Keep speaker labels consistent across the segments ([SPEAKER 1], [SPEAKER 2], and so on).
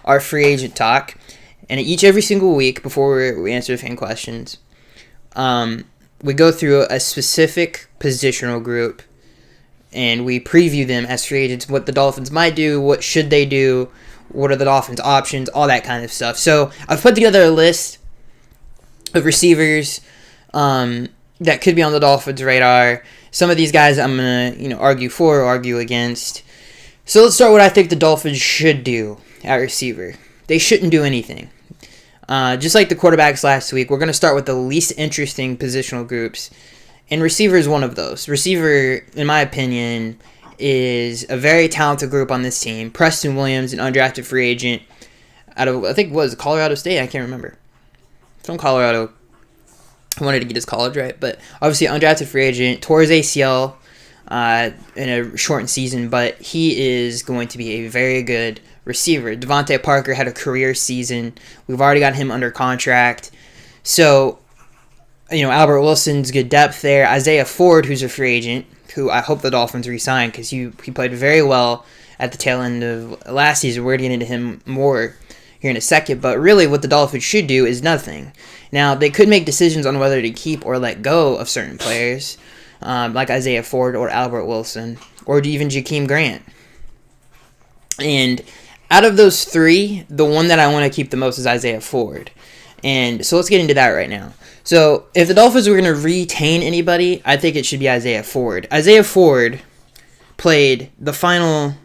[SPEAKER 1] our free agent talk. And every single week before we answer fan questions, we go through a specific positional group and we preview them as free agents, what the Dolphins might do, what should they do, what are the Dolphins' options, all that kind of stuff. So I've put together a list of receivers that could be on the Dolphins' radar. Some of these guys I'm going to argue for or argue against. So let's start with what I think the Dolphins should do at receiver. They shouldn't do anything. Just like the quarterbacks last week, we're going to start with the least interesting positional groups. And receiver is one of those. Receiver, in my opinion, is a very talented group on this team. Preston Williams, an undrafted free agent out of, I think, was Colorado State? I can't remember. From Colorado. I wanted to get his college right. But obviously, undrafted free agent. Tore his ACL in a shortened season. But he is going to be a very good receiver. Devontae Parker had a career season. We've already got him under contract. So, Albert Wilson's good depth there. Isaiah Ford, who's a free agent, who I hope the Dolphins re-sign because he played very well at the tail end of last season. We're going to get into him more here in a second. But really what the Dolphins should do is nothing. Now, they could make decisions on whether to keep or let go of certain players, like Isaiah Ford or Albert Wilson, or even Jakeem Grant. And out of those three, the one that I want to keep the most is Isaiah Ford. And so let's get into that right now. So if the Dolphins were going to retain anybody, I think it should be Isaiah Ford. Isaiah Ford played the final.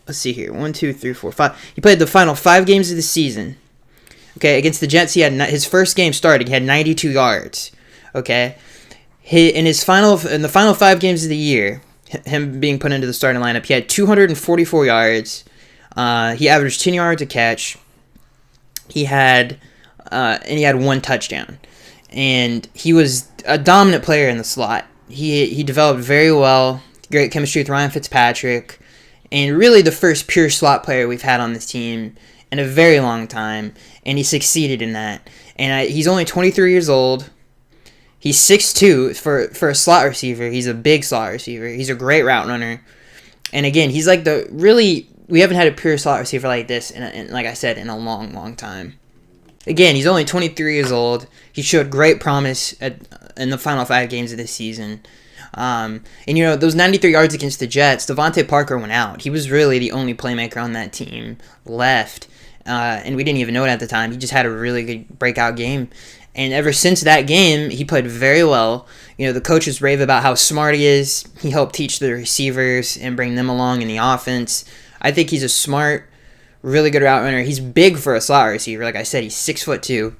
[SPEAKER 1] Let's see here. 1, 2, 3, 4, 5. He played the final 5 games of the season. Okay, against the Jets, he had his first game started. He had 92 yards. Okay, in the final 5 games of the year, him being put into the starting lineup, he had 244 yards. He averaged 10 yards a catch. He had 1 touchdown, and he was a dominant player in the slot. He developed very well, great chemistry with Ryan Fitzpatrick, and really the first pure slot player we've had on this team in a very long time, and he succeeded in that. And he's only 23 years old. He's 6'2", for a slot receiver. He's a big slot receiver. He's a great route runner, and again, he's like we haven't had a pure slot receiver like this, in like I said, in a long, long time. Again, he's only 23 years old. He showed great promise in the final 5 games of this season. And those 93 yards against the Jets, Devontae Parker went out. He was really the only playmaker on that team left. And we didn't even know it at the time. He just had a really good breakout game. And ever since that game, he played very well. The coaches rave about how smart he is. He helped teach the receivers and bring them along in the offense. I think he's a smart, really good route runner. He's big for a slot receiver. Like I said, he's 6'2".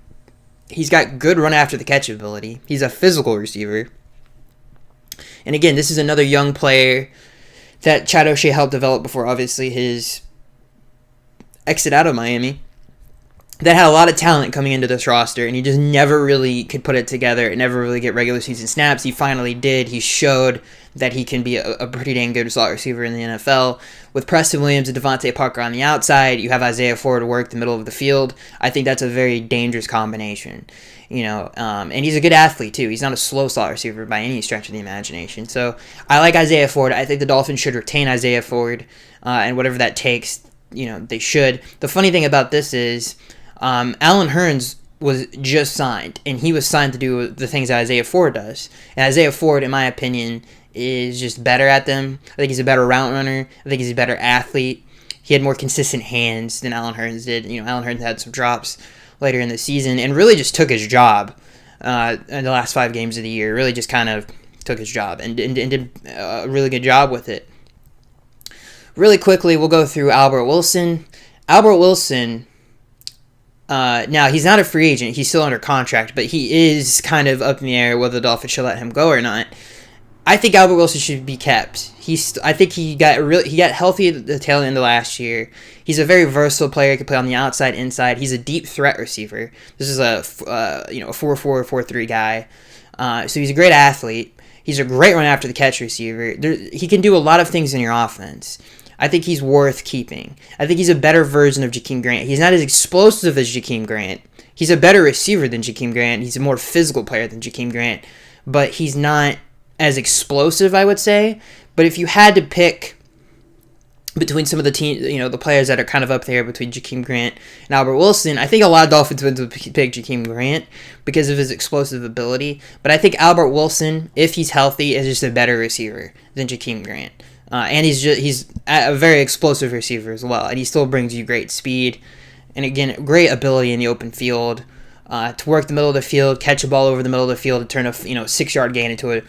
[SPEAKER 1] He's got good run after the catch ability. He's a physical receiver. And again, this is another young player that Chad O'Shea helped develop before, obviously, his exit out of Miami, that had a lot of talent coming into this roster, and he just never really could put it together and never really get regular season snaps. He finally did. He showed that he can be a pretty dang good slot receiver in the NFL. With Preston Williams and Devontae Parker on the outside, you have Isaiah Ford to work the middle of the field. I think that's a very dangerous combination. And he's a good athlete too. He's not a slow slot receiver by any stretch of the imagination. So I like Isaiah Ford. I think the Dolphins should retain Isaiah Ford, and whatever that takes, they should. The funny thing about this is, Allen Hurns was just signed, and he was signed to do the things that Isaiah Ford does. And Isaiah Ford, in my opinion, is just better at them. I think he's a better route runner. I think he's a better athlete. He had more consistent hands than Allen Hurns did. Allen Hurns had some drops later in the season and really just took his job in the last 5 games of the year. Really just kind of took his job and did a really good job with it. Really quickly, we'll go through Albert Wilson. Albert Wilson, now he's not a free agent. He's still under contract, but he is kind of up in the air whether the Dolphins should let him go or not. I think Albert Wilson should be kept. I think he got healthy at the tail end of last year. He's a very versatile player. He can play on the outside, inside. He's a deep threat receiver. This is a 4-4, 4-3 guy. So he's a great athlete. He's a great run after the catch receiver. He can do a lot of things in your offense. I think he's worth keeping. I think he's a better version of Jakeem Grant. He's not as explosive as Jakeem Grant. He's a better receiver than Jakeem Grant. He's a more physical player than Jakeem Grant. But he's not as explosive, I would say. But if you had to pick between some of the team, the players that are kind of up there between Jakeem Grant and Albert Wilson. I think a lot of Dolphins would pick Jakeem Grant because of his explosive ability, but I think Albert Wilson, if he's healthy, is just a better receiver than Jakeem Grant. And he's a very explosive receiver as well, and he still brings you great speed, and again, great ability in the open field to work the middle of the field, catch a ball over the middle of the field, and turn a 6-yard gain into a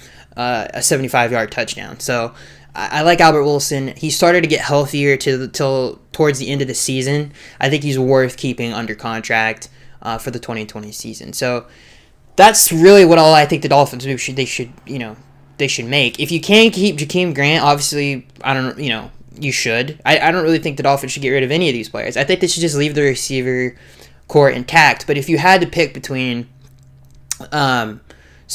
[SPEAKER 1] 75-yard touchdown. So I like Albert Wilson. He started to get healthier till towards the end of the season. I think he's worth keeping under contract for the 2020 season. So that's really what all I think the Dolphins do. They should make. If you can keep Jakeem Grant, obviously, you should. I don't really think the Dolphins should get rid of any of these players. I think they should just leave the receiver core intact. But if you had to pick between some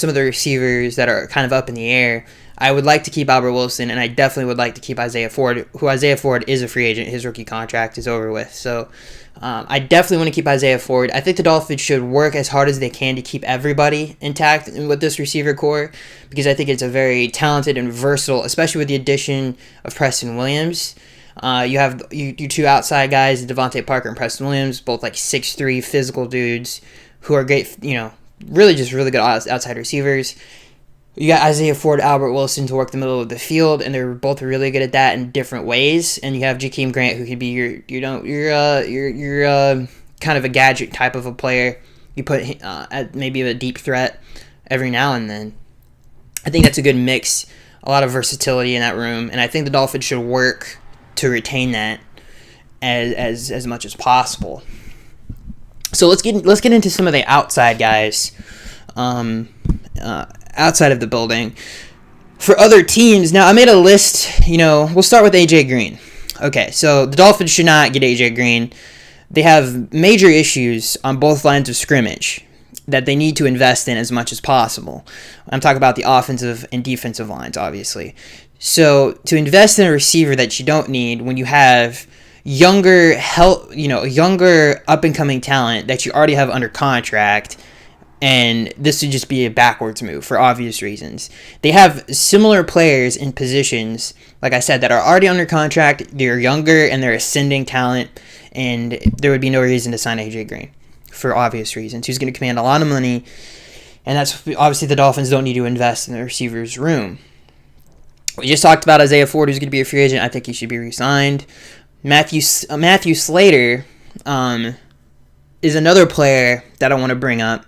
[SPEAKER 1] of the receivers that are kind of up in the air, I would like to keep Albert Wilson, and I definitely would like to keep Isaiah Ford, who Isaiah Ford is a free agent. His rookie contract is over with. So I definitely want to keep Isaiah Ford. I think the Dolphins should work as hard as they can to keep everybody intact with this receiver core, because I think it's a very talented and versatile, especially with the addition of Preston Williams. You have your two outside guys, Devontae Parker and Preston Williams, both like 6'3" physical dudes who are great, really good outside receivers. You got Isaiah Ford, Albert Wilson to work the middle of the field, and they're both really good at that in different ways. And you have Jakeem Grant, who could be your kind of a gadget type of a player. You put at maybe a deep threat every now and then. I think that's a good mix, a lot of versatility in that room, and I think the Dolphins should work to retain that as much as possible. So let's get into some of the outside guys. Outside of the building for other teams. Now, I made a list. We'll start with AJ Green. Okay, so the Dolphins should not get AJ Green. They have major issues on both lines of scrimmage that they need to invest in as much as possible. I'm talking about the offensive and defensive lines, obviously. So to invest in a receiver that you don't need when you have younger up and coming talent that you already have under contract, and this would just be a backwards move for obvious reasons. They have similar players in positions, like I said, that are already under contract. They're younger and they're ascending talent, and there would be no reason to sign AJ Green for obvious reasons. He's going to command a lot of money, and that's obviously the Dolphins don't need to invest in the receivers room. We just talked about Isaiah Ford, who's going to be a free agent. I think he should be re-signed. Matthew Slater is another player that I want to bring up.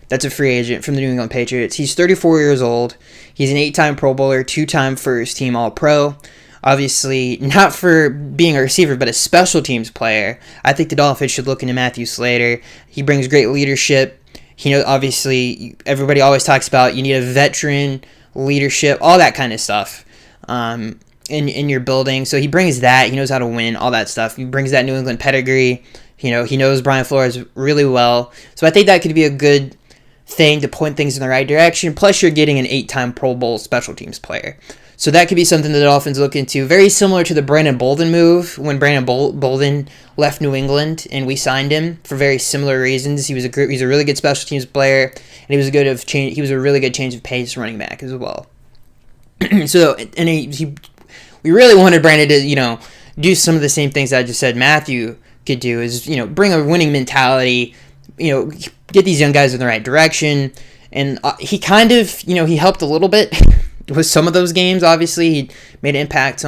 [SPEAKER 1] That's a free agent from the New England Patriots. He's 34 years old. He's an 8-time Pro Bowler, 2-time first-team All-Pro. Obviously, not for being a receiver, but a special teams player. I think the Dolphins should look into Matthew Slater. He brings great leadership. Obviously, everybody always talks about you need a veteran leadership, all that kind of stuff in your building. So he brings that. He knows how to win, all that stuff. He brings that New England pedigree. He knows Brian Flores really well. So I think that could be a good thing to point things in the right direction. Plus, you're getting an 8-time Pro Bowl special teams player. So that could be something the Dolphins look into. Very similar to the Brandon Bolden move when Brandon Bolden left New England and we signed him for very similar reasons. He's a really good special teams player, and he was a really good change of pace running back as well. So, and we really wanted Brandon to do some of the same things I just said Matthew could do, is bring a winning mentality, get these young guys in the right direction. And he kind of, he helped a little bit with some of those games. Obviously, he made impacts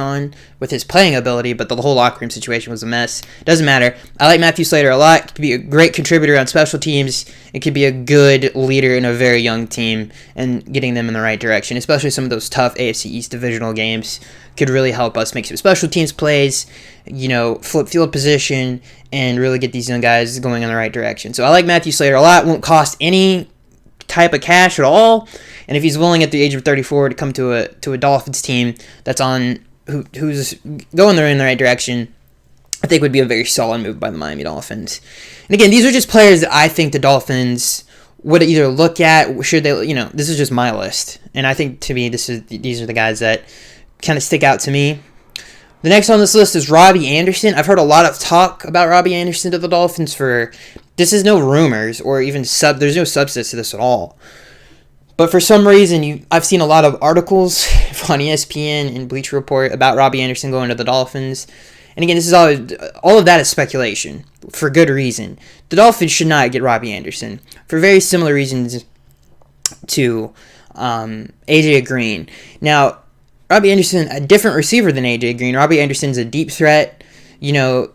[SPEAKER 1] with his playing ability, but the whole locker room situation was a mess. Doesn't matter. I like Matthew Slater a lot. Could be a great contributor on special teams. It could be a good leader in a very young team and getting them in the right direction, especially some of those tough AFC East divisional games could really help us make some special teams plays, flip field position, and really get these young guys going in the right direction. So I like Matthew Slater a lot. Won't cost any type of cash at all, and if he's willing at the age of 34 to come to a Dolphins team that's who's going there in the right direction, I think would be a very solid move by the Miami Dolphins. And again, these are just players that I think the Dolphins would either look at. Should they? This is just my list, and I think to me these are the guys that kind of stick out to me. The next on this list is Robbie Anderson. I've heard a lot of talk about Robbie Anderson to the Dolphins this is no rumors or even there's no substance to this at all. But for some reason, I've seen a lot of articles on ESPN and Bleacher Report about Robbie Anderson going to the Dolphins. And again, this is all of that is speculation for good reason. The Dolphins should not get Robbie Anderson for very similar reasons to AJ Green. Now, Robbie Anderson, a different receiver than AJ Green. Robbie Anderson's a deep threat. You know,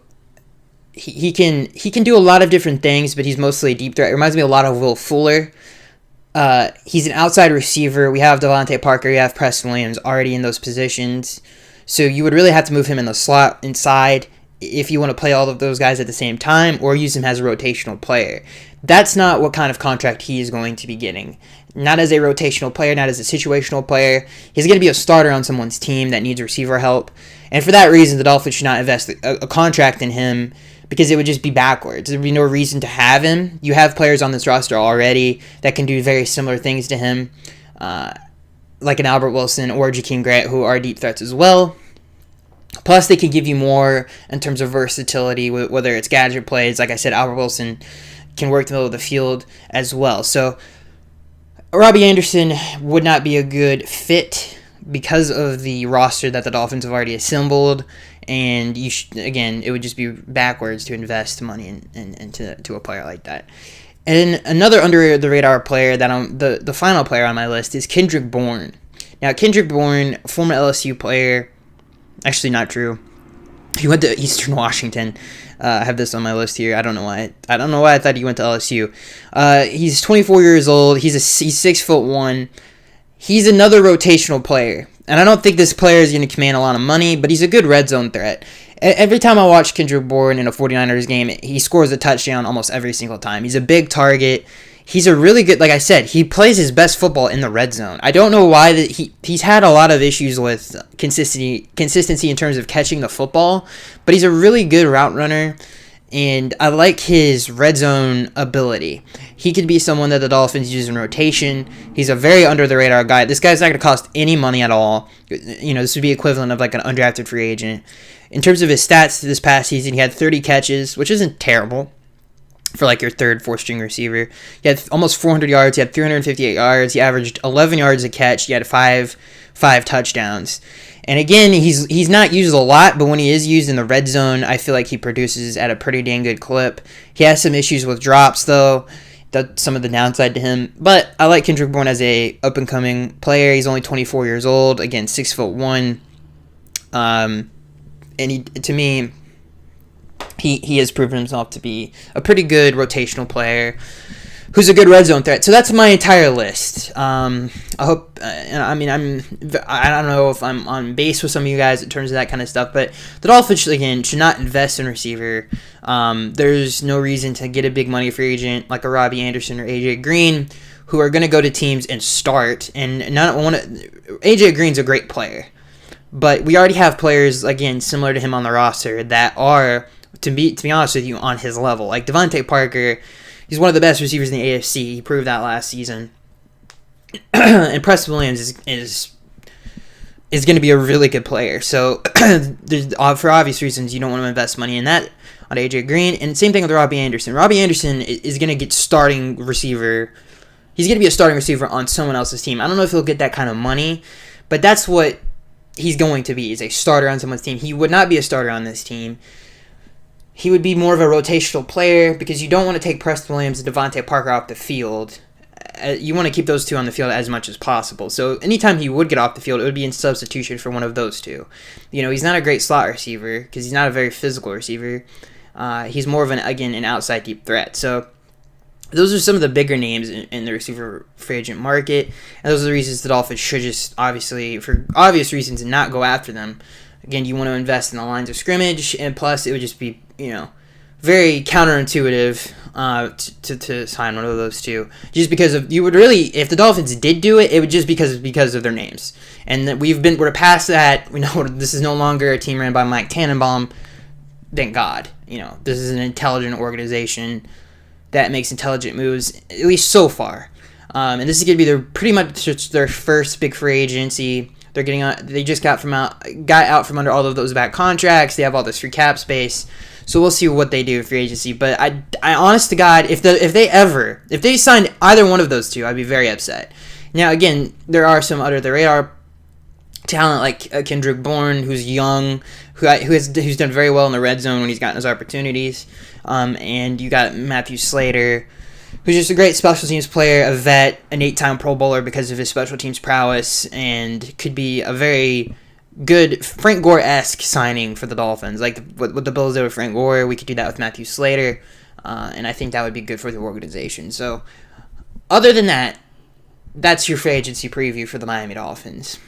[SPEAKER 1] he can do a lot of different things, but he's mostly a deep threat. It reminds me a lot of Will Fuller. He's an outside receiver. We have Devontae Parker. We have Preston Williams already in those positions. So you would really have to move him in the slot inside if you want to play all of those guys at the same time, or use him as a rotational player. That's not what kind of contract he is going to be getting. Not as a rotational player, not as a situational player. He's going to be a starter on someone's team that needs receiver help. And for that reason, the Dolphins should not invest a contract in him, because it would just be backwards. There would be no reason to have him. You have players on this roster already that can do very similar things to him, like an Albert Wilson or Jakeem Grant, who are deep threats as well. Plus, they can give you more in terms of versatility, whether it's gadget plays. Like I said, Albert Wilson can work the middle of the field as well. So, Robbie Anderson would not be a good fit because of the roster that the Dolphins have already assembled. And again, it would just be backwards to invest money into a player like that. And another under the radar player that the final player on my list is Kendrick Bourne. Now, Kendrick Bourne, former LSU player. Actually, not true. He went to Eastern Washington. I have this on my list here. I don't know why. I don't know why I thought he went to LSU. He's 24 years old. He's 6'1". He's another rotational player, and I don't think this player is going to command a lot of money, but he's a good red zone threat. Every time I watch Kendrick Bourne in a 49ers game, he scores a touchdown almost every single time. He's a big target. He's a really good, like I said, he plays his best football in the red zone. I don't know why he's had a lot of issues with consistency in terms of catching the football, but he's a really good route runner, and I like his red zone ability. He could be someone that the Dolphins use in rotation. He's a very under-the-radar guy. This guy's not going to cost any money at all. You know, this would be equivalent of like an undrafted free agent. In terms of his stats this past season, he had 30 catches, which isn't terrible for like your third, fourth string receiver. He had almost 400 yards. He had 358 yards. He averaged 11 yards a catch. He had five touchdowns. And again, he's not used a lot, but when he is used in the red zone, I feel like he produces at a pretty dang good clip. He has some issues with drops, though. That's some of the downside to him. But I like Kendrick Bourne as a up-and-coming player. He's only 24 years old. Again, 6'1". And to me, he has proven himself to be a pretty good rotational player who's a good red zone threat. So that's my entire list. I hope, I don't know if I'm on base with some of you guys in terms of that kind of stuff, but the Dolphins, again, should not invest in receiver. There's no reason to get a big money free agent like a Robbie Anderson or AJ Green, who are going to go to teams and start. And AJ Green's a great player, but we already have players, again, similar to him on the roster that are, to be honest with you, on his level. Like Devontae Parker, he's one of the best receivers in the AFC. He proved that last season. And Preston Williams is going to be a really good player. So for obvious reasons, you don't want to invest money in that on AJ Green. And same thing with Robbie Anderson. Robbie Anderson is going to get starting receiver. He's going to be a starting receiver on someone else's team. I don't know if he'll get that kind of money, but that's what he's going to be, is a starter on someone's team. He would not be a starter on this team. He would be more of a rotational player, because you don't want to take Preston Williams and Devontae Parker off the field. You want to keep those two on the field as much as possible. So anytime he would get off the field, it would be in substitution for one of those two. You know, he's not a great slot receiver because he's not a very physical receiver. He's more of an outside deep threat. So those are some of the bigger names in the receiver free agent market. And those are the reasons the Dolphins should just, obviously, for obvious reasons, not go after them. Again, you want to invest in the lines of scrimmage, and plus it would just be, very counterintuitive to sign one of those two. Just because of, you would really, if the Dolphins did do it, it would just because of their names. And that we're past that. We know this is no longer a team ran by Mike Tannenbaum. Thank God. This is an intelligent organization that makes intelligent moves, at least so far. And this is going to be pretty much their first big free agency. They just got out from under all of those bad contracts. They have all this free cap space. So we'll see what they do in free agency. But I honest to God, if they signed either one of those two, I'd be very upset. Now, again, there are some under the radar talent like Kendrick Bourne, who's young, who's done very well in the red zone when he's gotten his opportunities. And you got Matthew Slater, who's just a great special teams player, a vet, an 8-time Pro Bowler because of his special teams prowess, and could be a very good Frank Gore-esque signing for the Dolphins. Like what the Bills did with Frank Gore, we could do that with Matthew Slater, and I think that would be good for the organization. So, other than that, that's your free agency preview for the Miami Dolphins.